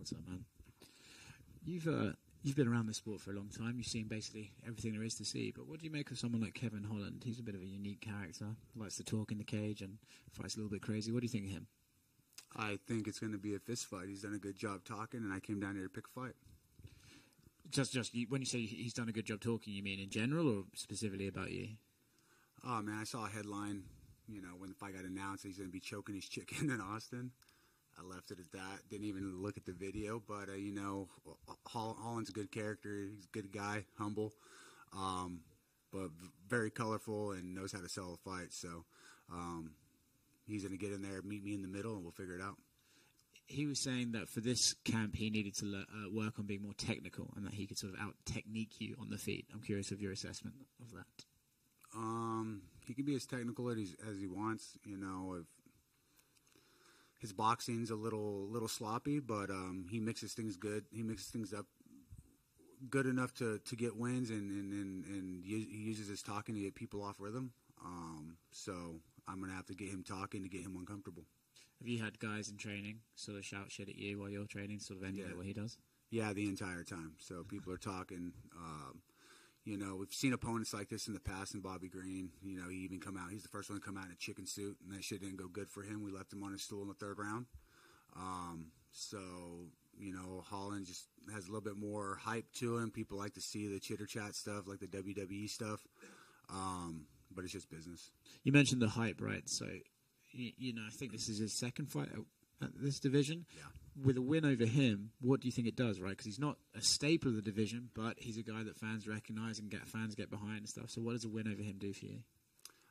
What's up, man? You've been around the sport for a long time. You've seen basically everything there is to see. But what do you make of someone like Kevin Holland? He's a bit of a unique character. Likes to talk in the cage and fights a little bit crazy. What do you think of him? I think it's going to be a fist fight. He's done a good job talking, and I came down here to pick a fight. When you say he's done a good job talking, you mean in general or specifically about you? Oh, man, I saw a headline, when the fight got announced, he's going to be choking his chicken in Austin. I left it at that. Didn't even look at the video. But, Holland's a good character. He's a good guy, humble, but very colorful and knows how to sell a fight. So he's going to get in there, meet me in the middle, and we'll figure it out. He was saying that for this camp, he needed to work on being more technical and that he could sort of out-technique you on the feet. I'm curious of your assessment of that. He can be as technical as he wants. If his boxing's a little sloppy, but he mixes things good. He mixes things up good enough to get wins, and he uses his talking to get people off rhythm. So I'm going to have to get him talking to get him uncomfortable. Have you had guys in training sort of shout shit at you while you're training, sort of emulate what he does? Yeah, the entire time. So people are talking. We've seen opponents like this in the past, and Bobby Green, he even come out. He's the first one to come out in a chicken suit, and that shit didn't go good for him. We left him on his stool in the third round. Holland just has a little bit more hype to him. People like to see the chitter-chat stuff, like the WWE stuff, but it's just business. You mentioned the hype, right? So, I think this is his second fight at this division. Yeah. With a win over him, what do you think it does, right? Because he's not a staple of the division, but he's a guy that fans recognize and fans get behind and stuff. So what does a win over him do for you?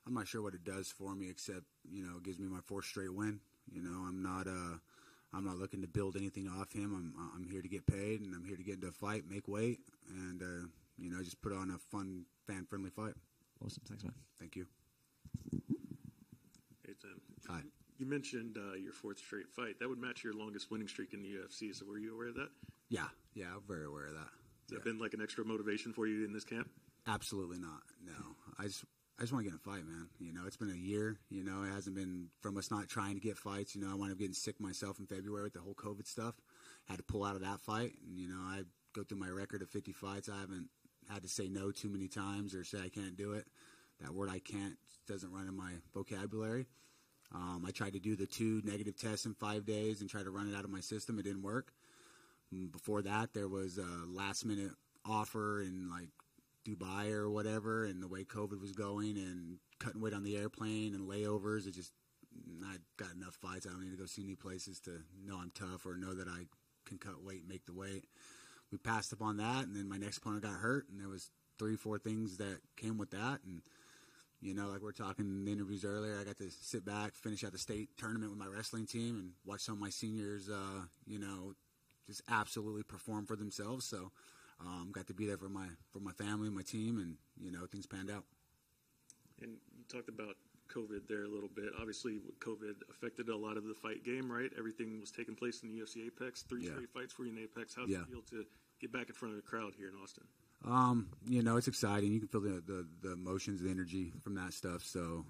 I'm not sure what it does for me, except it gives me my fourth straight win. I'm not looking to build anything off him. I'm here to get paid, and I'm here to get into a fight, make weight, and just put on a fun, fan-friendly fight. Awesome, thanks, man. Thank you. Hey, Tim. Hi. You mentioned your fourth straight fight. That would match your longest winning streak in the UFC. So were you aware of that? Yeah, I'm very aware of that. Has that been like an extra motivation for you in this camp? Absolutely not. No, I just want to get in a fight, man. It's been a year. It hasn't been from us not trying to get fights. I wound up getting sick myself in February with the whole COVID stuff. Had to pull out of that fight. And, I go through my record of 50 fights. I haven't had to say no too many times or say I can't do it. That word I can't doesn't run in my vocabulary. I tried to do the 2 negative tests in 5 days and try to run it out of my system. It didn't work. Before that, there was a last-minute offer in, like, Dubai or whatever, and the way COVID was going and cutting weight on the airplane and layovers, I got enough fights. I don't need to go see any places to know I'm tough or know that I can cut weight and make the weight. We passed up on that, and then my next opponent got hurt, and there was 3-4 things that came with that, and like we were talking in the interviews earlier, I got to sit back, finish out the state tournament with my wrestling team, and watch some of my seniors, just absolutely perform for themselves. So, got to be there for my family, my team, and things panned out. And you talked about COVID there a little bit. Obviously, COVID affected a lot of the fight game, right? Everything was taking place in the UFC Apex. 3 straight fights for you in Apex. How does it feel to get back in front of the crowd here in Austin? It's exciting. You can feel the emotions, the energy from that stuff. So,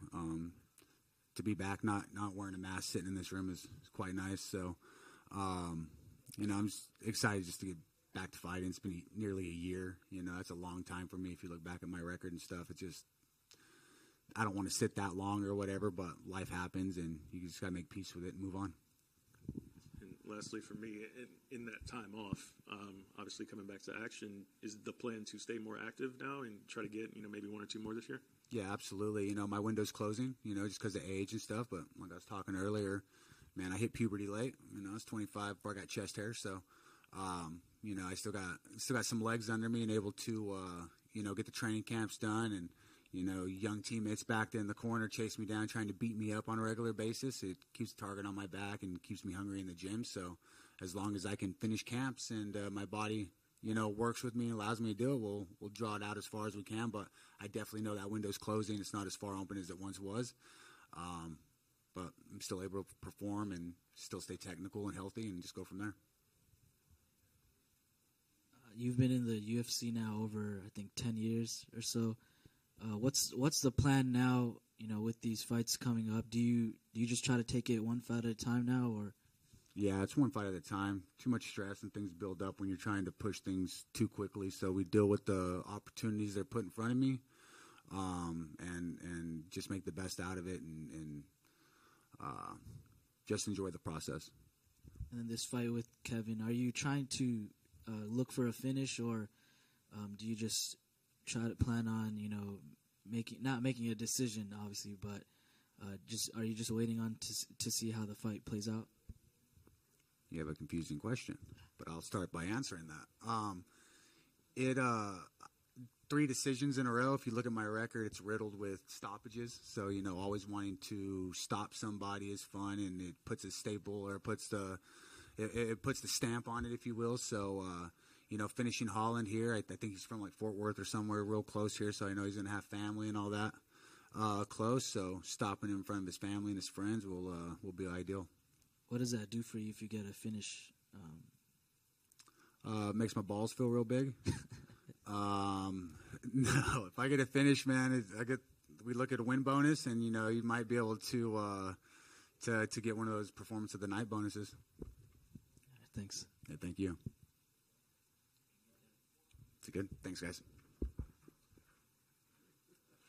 to be back, not wearing a mask, sitting in this room is quite nice. So, I'm just excited just to get back to fighting. It's been nearly a year. That's a long time for me. If you look back at my record and stuff, I don't want to sit that long or whatever, but life happens and you just got to make peace with it and move on. And lastly, for me, in that time off, obviously coming back to action, is the plan to stay more active now and try to get, maybe 1 or 2 more this year? Yeah, absolutely. My window's closing, just because of age and stuff. But like I was talking earlier, man, I hit puberty late. I was 25 before I got chest hair. So, I still got some legs under me and able to, get the training camps done and, young teammates back there in the corner chase me down, trying to beat me up on a regular basis. It keeps the target on my back and keeps me hungry in the gym. So as long as I can finish camps and my body, works with me and allows me to do it, we'll draw it out as far as we can. But I definitely know that window's closing. It's not as far open as it once was. But I'm still able to perform and still stay technical and healthy and just go from there. You've been in the UFC now over, I think, 10 years or so. What's the plan now, with these fights coming up? Do you just try to take it one fight at a time now, or? Yeah, it's one fight at a time. Too much stress and things build up when you're trying to push things too quickly. So we deal with the opportunities they're put in front of me, and just make the best out of it, and just enjoy the process. And then this fight with Kevin, are you trying to look for a finish, or do you just try to plan on, not making a decision, obviously, but are you just waiting on to see how the fight plays out? You have a confusing question, but I'll start by answering that. 3 decisions in a row. If you look at my record, it's riddled with stoppages. So, always wanting to stop somebody is fun, and it puts a staple, or it puts the stamp on it, if you will. So, finishing Holland here, I think he's from like Fort Worth or somewhere real close here. So I know he's going to have family and all that close. So stopping him in front of his family and his friends will be ideal. What does that do for you if you get a finish? Makes my balls feel real big. No, if I get a finish, man, we look at a win bonus, and you might be able to get one of those performance of the night bonuses. Thanks. Yeah, thank you. It's good. Thanks, guys.